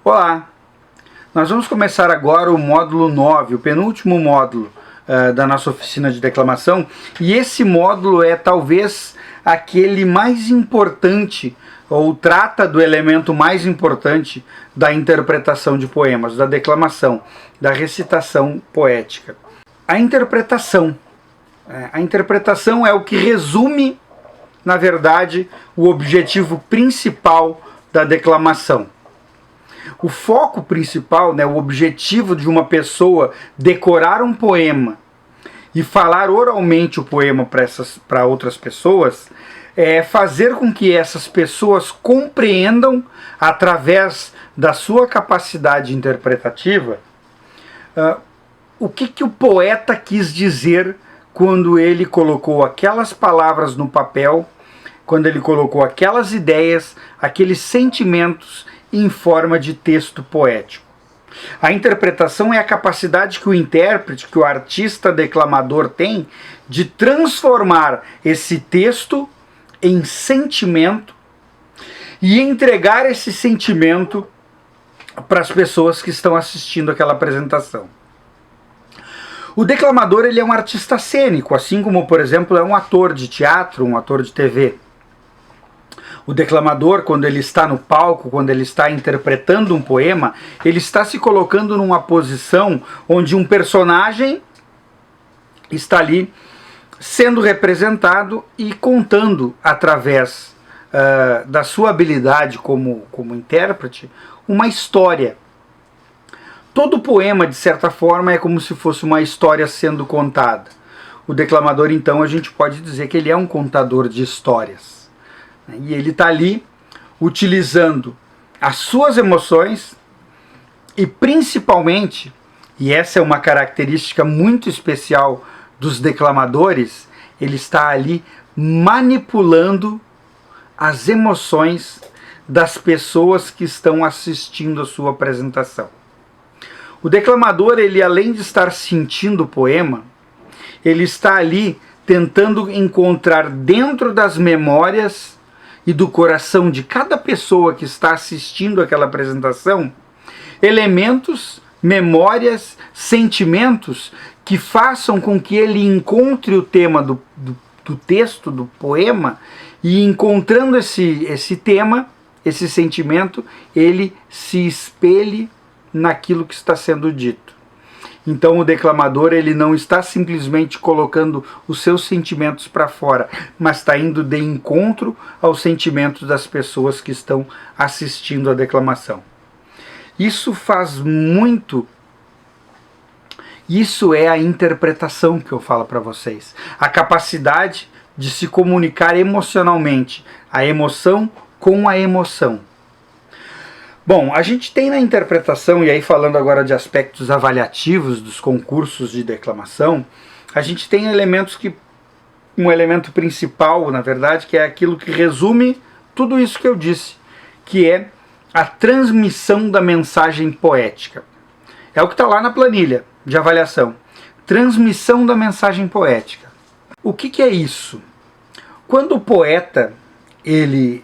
Olá! Nós vamos começar agora o módulo 9, o penúltimo módulo da nossa oficina de declamação, e esse módulo é talvez aquele mais importante, ou trata do elemento mais importante da interpretação de poemas, da declamação, da recitação poética. A interpretação. A interpretação é o que resume, na verdade, o objetivo principal da declamação. O foco principal, o objetivo de uma pessoa decorar um poema e falar oralmente o poema para outras pessoas é fazer com que essas pessoas compreendam, através da sua capacidade interpretativa, o que o poeta quis dizer quando ele colocou aquelas palavras no papel, quando ele colocou aquelas ideias, aqueles sentimentos em forma de texto poético. A interpretação é a capacidade que o intérprete, que o artista declamador tem de transformar esse texto em sentimento e entregar esse sentimento para as pessoas que estão assistindo aquela apresentação. O declamador, ele é um artista cênico, assim como, por exemplo, é um ator de teatro, um ator de TV. O declamador, quando ele está no palco, quando ele está interpretando um poema, ele está se colocando numa posição onde um personagem está ali sendo representado e contando, através da sua habilidade como intérprete, uma história. Todo poema, de certa forma, é como se fosse uma história sendo contada. O declamador, então, a gente pode dizer que ele é um contador de histórias. E ele está ali utilizando as suas emoções e, principalmente, e essa é uma característica muito especial dos declamadores, ele está ali manipulando as emoções das pessoas que estão assistindo a sua apresentação. O declamador, ele, além de estar sentindo o poema, ele está ali tentando encontrar dentro das memórias e do coração de cada pessoa que está assistindo aquela apresentação, elementos, memórias, sentimentos que façam com que ele encontre o tema do texto, do poema, e encontrando esse tema, esse sentimento, ele se espelhe naquilo que está sendo dito. Então o declamador, ele não está simplesmente colocando os seus sentimentos para fora, mas está indo de encontro aos sentimentos das pessoas que estão assistindo a declamação. Isso é a interpretação que eu falo para vocês. A capacidade de se comunicar emocionalmente, a emoção com a emoção. Bom, a gente tem na interpretação, e aí falando agora de aspectos avaliativos dos concursos de declamação, a gente tem elementos um elemento principal, na verdade, que é aquilo que resume tudo isso que eu disse, que é a transmissão da mensagem poética. É o que está lá na planilha de avaliação. Transmissão da mensagem poética. O que é isso? Quando o poeta, ele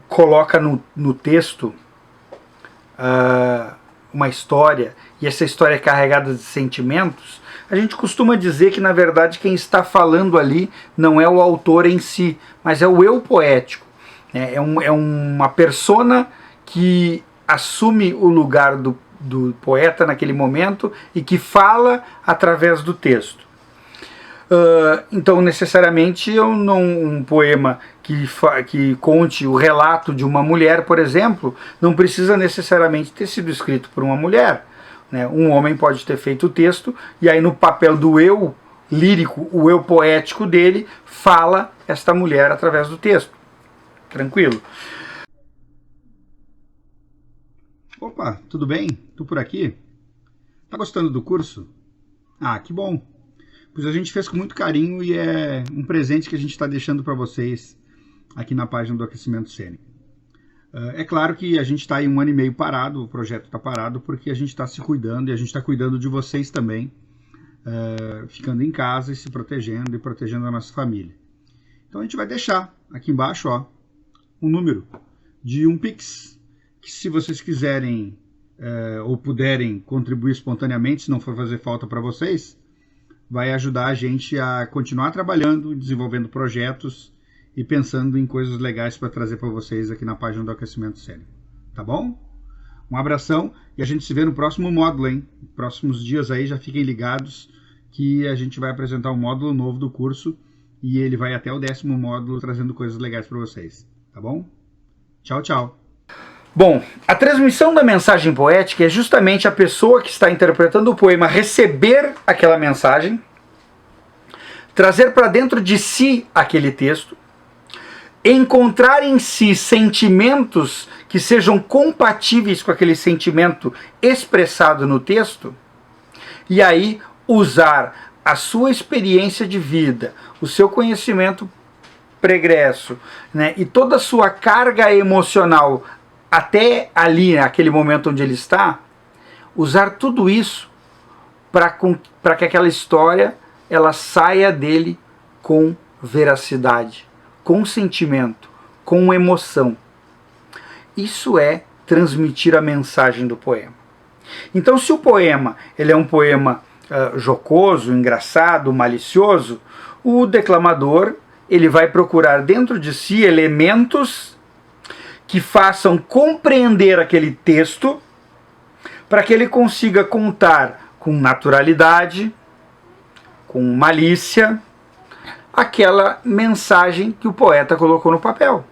coloca no texto uma história, e essa história é carregada de sentimentos, a gente costuma dizer que, na verdade, quem está falando ali não é o autor em si, mas é o eu poético. É uma persona que assume o lugar do poeta naquele momento e que fala através do texto. Então, necessariamente, um poema que conte o relato de uma mulher, por exemplo, não precisa necessariamente ter sido escrito por uma mulher. Um homem pode ter feito o texto, e aí no papel do eu lírico, o eu poético dele, fala esta mulher através do texto. Tranquilo? Opa, tudo bem? Tu por aqui? Tá gostando do curso? Ah, que bom! Pois a gente fez com muito carinho e é um presente que a gente está deixando para vocês aqui na página do Aquecimento Cênico. É claro que a gente está aí 1 ano e meio parado, o projeto está parado porque a gente está se cuidando e a gente está cuidando de vocês também, ficando em casa e se protegendo e protegendo a nossa família. Então a gente vai deixar aqui embaixo um número de um Pix, que se vocês quiserem ou puderem contribuir espontaneamente, se não for fazer falta para vocês, vai ajudar a gente a continuar trabalhando, desenvolvendo projetos e pensando em coisas legais para trazer para vocês aqui na página do Aquecimento Cérebro. Tá bom? Um abração e a gente se vê no próximo módulo, hein? Próximos dias aí, já fiquem ligados que a gente vai apresentar um módulo novo do curso e ele vai até o 10º módulo trazendo coisas legais para vocês. Tá bom? Tchau, tchau. Bom, a transmissão da mensagem poética é justamente a pessoa que está interpretando o poema receber aquela mensagem, trazer para dentro de si aquele texto, encontrar em si sentimentos que sejam compatíveis com aquele sentimento expressado no texto, e aí usar a sua experiência de vida, o seu conhecimento pregresso, né, e toda a sua carga emocional até ali, aquele momento onde ele está, usar tudo isso para que aquela história ela saia dele com veracidade, com sentimento, com emoção. Isso é transmitir a mensagem do poema. Então, se o poema ele é um poema jocoso, engraçado, malicioso, o declamador ele vai procurar dentro de si elementos que façam compreender aquele texto para que ele consiga contar com naturalidade, com malícia, aquela mensagem que o poeta colocou no papel.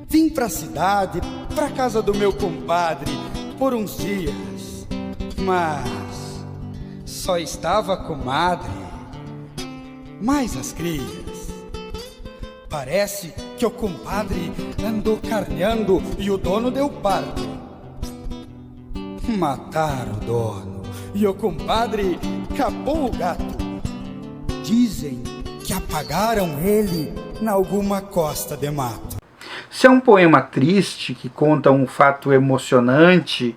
Vim pra cidade, pra casa do meu compadre, por uns dias, mas só estava a comadre, mais as crias. Parece que o compadre andou carneando e o dono deu parte. Mataram o dono e o compadre capou o gato. Dizem que apagaram ele em alguma costa de mato. Se é um poema triste, que conta um fato emocionante,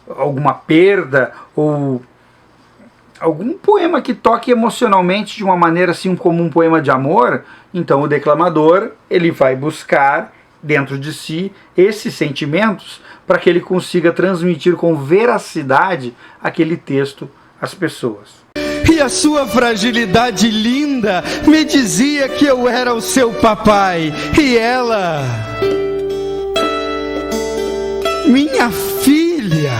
alguma perda, ou algum poema que toque emocionalmente de uma maneira assim como um poema de amor, então o declamador ele vai buscar dentro de si esses sentimentos para que ele consiga transmitir com veracidade aquele texto às pessoas. E a sua fragilidade linda me dizia que eu era o seu papai. E ela, minha filha.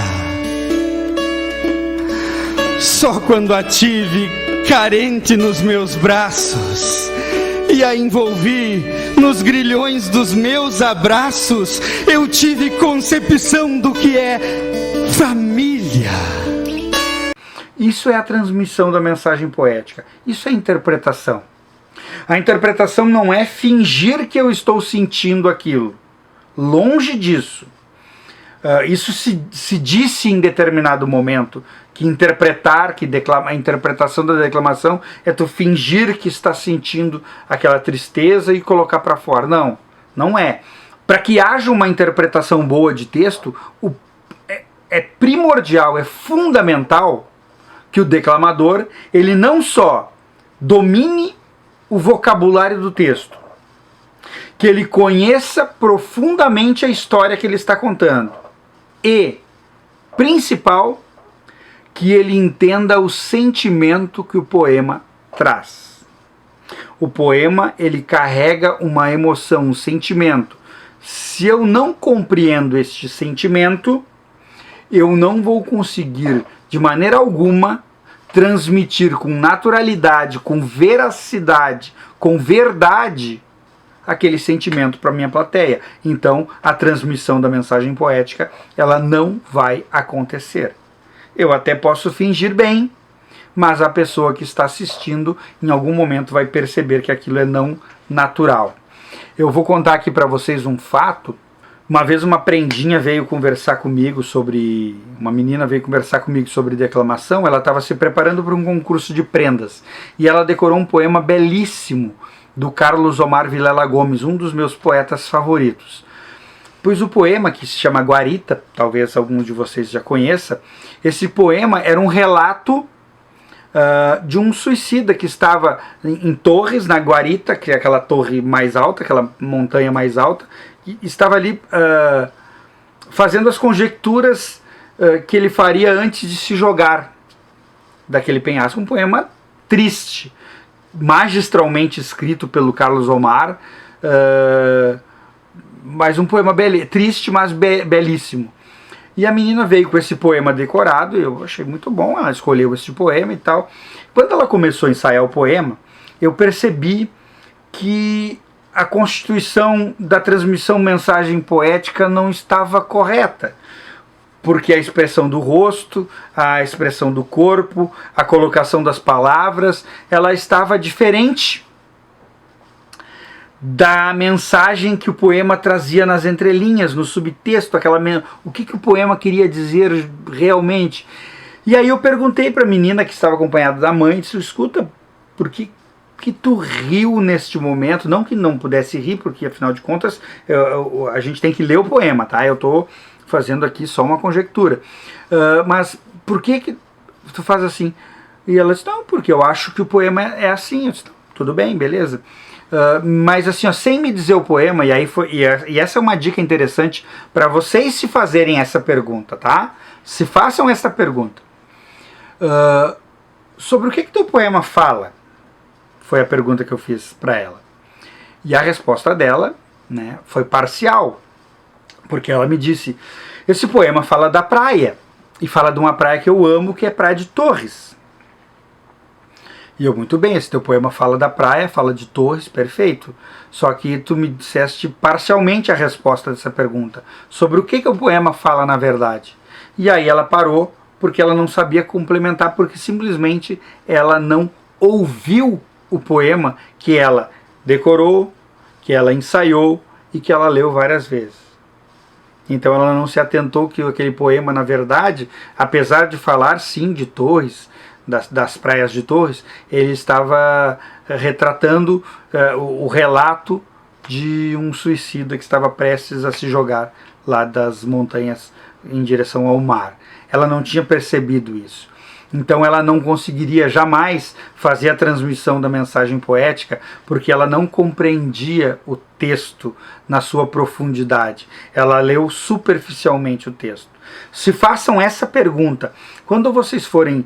Só quando a tive carente nos meus braços e a envolvi nos grilhões dos meus abraços, eu tive concepção do que é família. Isso é a transmissão da mensagem poética. Isso é interpretação. A interpretação não é fingir que eu estou sentindo aquilo. Longe disso. Isso se disse em determinado momento, que a interpretação da declamação é tu fingir que está sentindo aquela tristeza e colocar para fora. Não, não é. Para que haja uma interpretação boa de texto, é primordial, é fundamental que o declamador, ele não só domine o vocabulário do texto, que ele conheça profundamente a história que ele está contando e, principal, que ele entenda o sentimento que o poema traz. O poema, ele carrega uma emoção, um sentimento. Se eu não compreendo este sentimento, eu não vou conseguir de maneira alguma transmitir com naturalidade, com veracidade, com verdade aquele sentimento para minha plateia. Então, a transmissão da mensagem poética, ela não vai acontecer. Eu até posso fingir bem, mas a pessoa que está assistindo em algum momento vai perceber que aquilo é não natural. Eu vou contar aqui para vocês um fato. Uma vez uma menina veio conversar comigo sobre declamação. Ela estava se preparando para um concurso de prendas e ela decorou um poema belíssimo do Carlos Omar Vilela Gomes, um dos meus poetas favoritos. Pois o poema, que se chama Guarita, talvez algum de vocês já conheça, esse poema era um relato de um suicida que estava em Torres, na Guarita, que é aquela torre mais alta, aquela montanha mais alta, e estava ali fazendo as conjecturas que ele faria antes de se jogar daquele penhasco. Um poema triste, magistralmente escrito pelo Carlos Omar, mas um poema triste, mas belíssimo. E a menina veio com esse poema decorado, eu achei muito bom, ela escolheu esse poema e tal. Quando ela começou a ensaiar o poema, eu percebi que a constituição da transmissão mensagem poética não estava correta, porque a expressão do rosto, a expressão do corpo, a colocação das palavras, ela estava diferente da mensagem que o poema trazia nas entrelinhas, no subtexto, o que o poema queria dizer realmente. E aí eu perguntei para a menina que estava acompanhada da mãe, disse, escuta, por que tu riu neste momento? Não que não pudesse rir, porque afinal de contas a gente tem que ler o poema, tá? Eu estou fazendo aqui só uma conjectura. Mas por que tu faz assim? E ela disse, não, porque eu acho que o poema é assim. Eu disse, tudo bem, beleza. Mas assim, ó, sem me dizer o poema, e essa é uma dica interessante para vocês se fazerem essa pergunta, tá? Se façam essa pergunta. Sobre o que teu poema fala? Foi a pergunta que eu fiz para ela. E a resposta dela, né, foi parcial. Porque ela me disse, esse poema fala da praia. E fala de uma praia que eu amo, que é a Praia de Torres. E eu, muito bem, esse teu poema fala da praia, fala de Torres, perfeito. Só que tu me disseste parcialmente a resposta dessa pergunta. Sobre o que o poema fala na verdade. E aí ela parou, porque ela não sabia complementar, porque simplesmente ela não ouviu o poema que ela decorou, que ela ensaiou e que ela leu várias vezes. Então ela não se atentou que aquele poema, na verdade, apesar de falar sim de Torres, das praias de Torres, ele estava retratando o relato de um suicida que estava prestes a se jogar lá das montanhas em direção ao mar. Ela não tinha percebido isso. Então ela não conseguiria jamais fazer a transmissão da mensagem poética, porque ela não compreendia o texto na sua profundidade. Ela leu superficialmente o texto. Se façam essa pergunta, quando vocês forem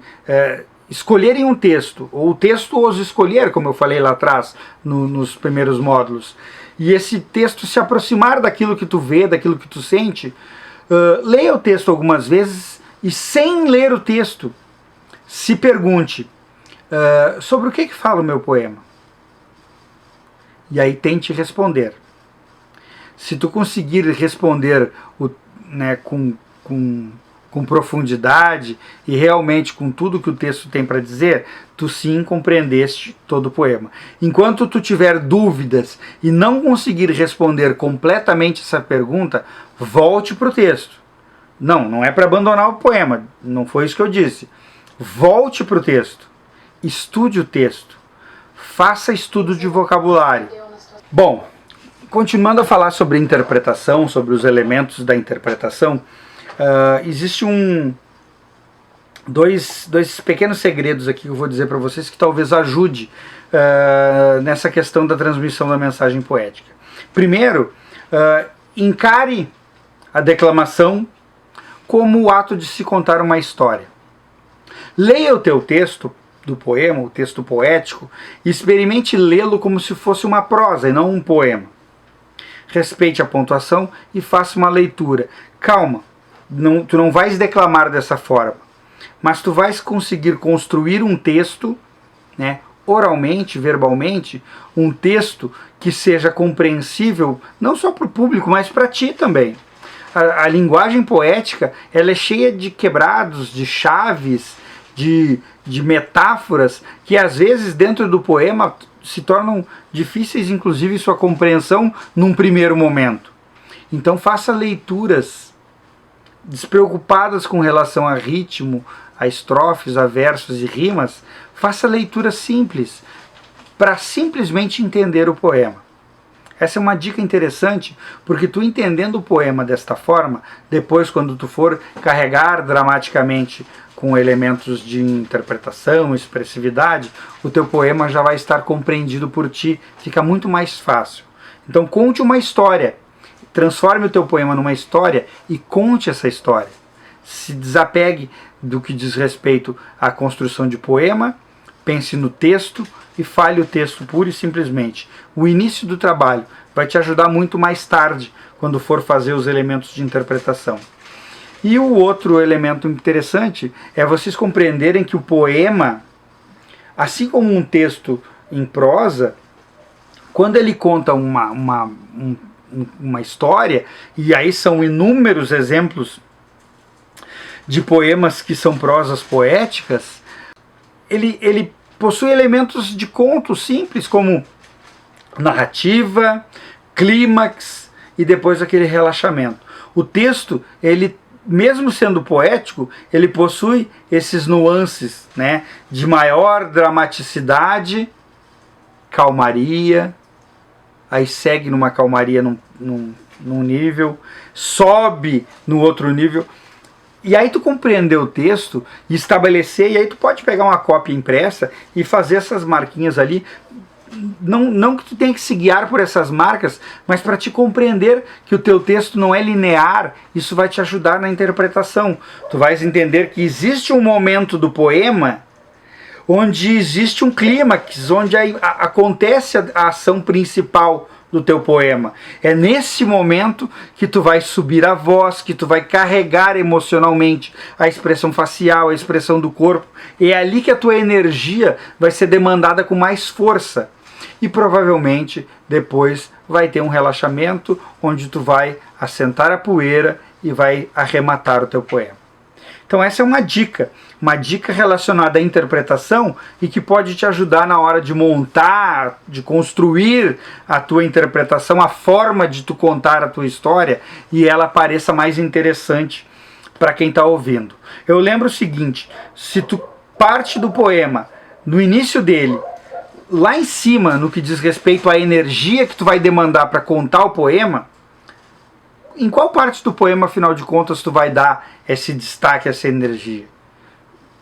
escolherem um texto, ou o texto os escolher, como eu falei lá atrás, nos primeiros módulos, e esse texto se aproximar daquilo que tu vê, daquilo que tu sente, leia o texto algumas vezes e, sem ler o texto, se pergunte, sobre o que fala o meu poema? E aí tente responder. Se tu conseguir responder com profundidade e realmente com tudo que o texto tem para dizer, tu sim compreendeste todo o poema. Enquanto tu tiver dúvidas e não conseguir responder completamente essa pergunta, volte para o texto. Não é para abandonar o poema, não foi isso que eu disse. Volte para o texto, estude o texto, faça estudo de vocabulário. Bom, continuando a falar sobre interpretação, sobre os elementos da interpretação, existe dois pequenos segredos aqui que eu vou dizer para vocês que talvez ajude nessa questão da transmissão da mensagem poética. Primeiro, encare a declamação como o ato de se contar uma história. Leia o teu texto do poema, o texto poético, e experimente lê-lo como se fosse uma prosa e não um poema. Respeite a pontuação e faça uma leitura. Calma, tu não vais declamar dessa forma, mas tu vais conseguir construir um texto, né, oralmente, verbalmente, um texto que seja compreensível não só para o público, mas para ti também. A linguagem poética, ela é cheia de quebrados, de chaves, de metáforas que às vezes dentro do poema se tornam difíceis, inclusive sua compreensão num primeiro momento. Então faça leituras despreocupadas com relação a ritmo, a estrofes, a versos e rimas. Faça leituras simples para simplesmente entender o poema. Essa é uma dica interessante, porque tu entendendo o poema desta forma, depois quando tu for carregar dramaticamente com elementos de interpretação, expressividade, o teu poema já vai estar compreendido por ti, fica muito mais fácil. Então conte uma história, transforme o teu poema numa história e conte essa história. Se desapegue do que diz respeito à construção de poema, pense no texto e fale o texto pura e simplesmente. O início do trabalho vai te ajudar muito mais tarde, quando for fazer os elementos de interpretação. E o outro elemento interessante é vocês compreenderem que o poema, assim como um texto em prosa, quando ele conta uma história, e aí são inúmeros exemplos de poemas que são prosas poéticas, ele possui elementos de conto simples, como narrativa, clímax e depois aquele relaxamento. O texto, ele, mesmo sendo poético, ele possui esses nuances, né, de maior dramaticidade, calmaria, aí segue numa calmaria num nível, sobe no outro nível. E aí tu compreender o texto e estabelecer, e aí tu pode pegar uma cópia impressa e fazer essas marquinhas ali. Não que tu tenha que se guiar por essas marcas, mas para te compreender que o teu texto não é linear, isso vai te ajudar na interpretação. Tu vais entender que existe um momento do poema onde existe um clímax, onde acontece a ação principal do teu poema. É nesse momento que tu vai subir a voz, que tu vai carregar emocionalmente a expressão facial, a expressão do corpo. É ali que a tua energia vai ser demandada com mais força. E provavelmente depois vai ter um relaxamento onde tu vai assentar a poeira e vai arrematar o teu poema. Então essa é uma dica relacionada à interpretação e que pode te ajudar na hora de montar, de construir a tua interpretação, a forma de tu contar a tua história e ela pareça mais interessante para quem está ouvindo. Eu lembro o seguinte, se tu parte do poema, no início dele, lá em cima, no que diz respeito à energia que tu vai demandar para contar o poema, em qual parte do poema, afinal de contas, tu vai dar esse destaque, essa energia?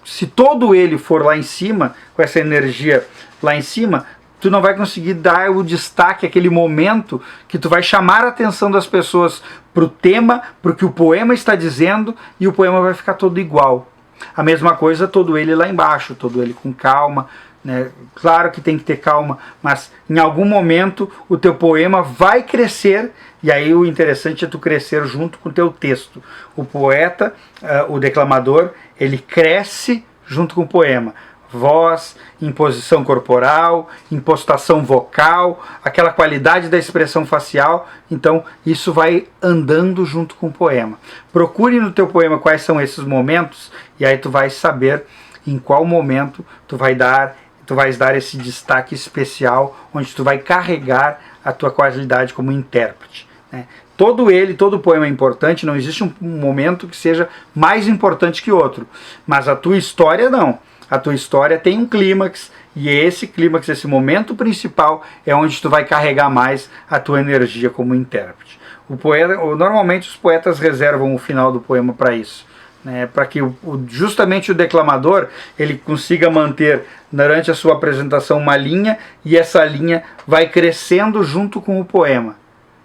Se todo ele for lá em cima, com essa energia lá em cima, tu não vai conseguir dar o destaque, aquele momento que tu vai chamar a atenção das pessoas para o tema, para o que o poema está dizendo, e o poema vai ficar todo igual. A mesma coisa, todo ele lá embaixo, todo ele com calma, né? Claro que tem que ter calma, mas em algum momento o teu poema vai crescer, e aí o interessante é tu crescer junto com o teu texto. O poeta, o declamador, ele cresce junto com o poema. Voz, imposição corporal, impostação vocal, aquela qualidade da expressão facial, então isso vai andando junto com o poema. Procure no teu poema quais são esses momentos, e aí tu vai saber em qual momento tu vais dar esse destaque especial, onde tu vai carregar a tua qualidade como intérprete, né? Todo poema é importante, não existe um momento que seja mais importante que outro, mas a tua história não. A tua história tem um clímax, e esse clímax, esse momento principal, é onde tu vai carregar mais a tua energia como intérprete. Normalmente os poetas reservam o final do poema para isso, né, para que justamente o declamador ele consiga manter durante a sua apresentação uma linha, e essa linha vai crescendo junto com o poema.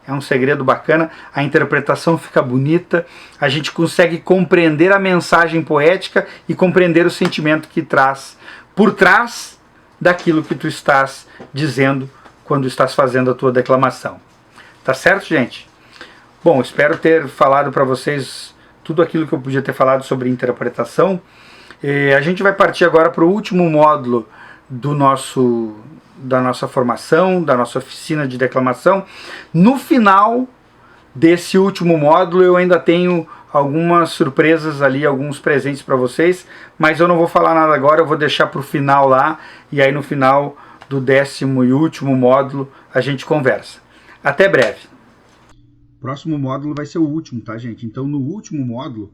É um segredo bacana, a interpretação fica bonita, a gente consegue compreender a mensagem poética e compreender o sentimento que traz por trás daquilo que tu estás dizendo quando estás fazendo a tua declamação. Tá certo, gente? Bom, espero ter falado para vocês tudo aquilo que eu podia ter falado sobre interpretação. A gente vai partir agora para o último módulo da nossa formação, da nossa oficina de declamação. No final desse último módulo eu ainda tenho algumas surpresas ali, alguns presentes para vocês, mas eu não vou falar nada agora, eu vou deixar para o final lá, e aí no final do 10º e último módulo a gente conversa. Até breve. Próximo módulo vai ser o último, tá, gente? Então no último módulo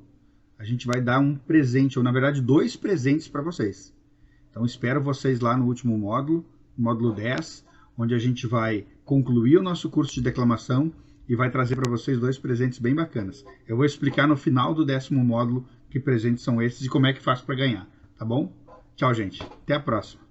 a gente vai dar um presente, ou na verdade 2 presentes para vocês. Então espero vocês lá no último módulo, módulo 10, onde a gente vai concluir o nosso curso de declamação e vai trazer para vocês 2 presentes bem bacanas. Eu vou explicar no final do 10º módulo que presentes são esses e como é que faz para ganhar, tá bom? Tchau, gente. Até a próxima.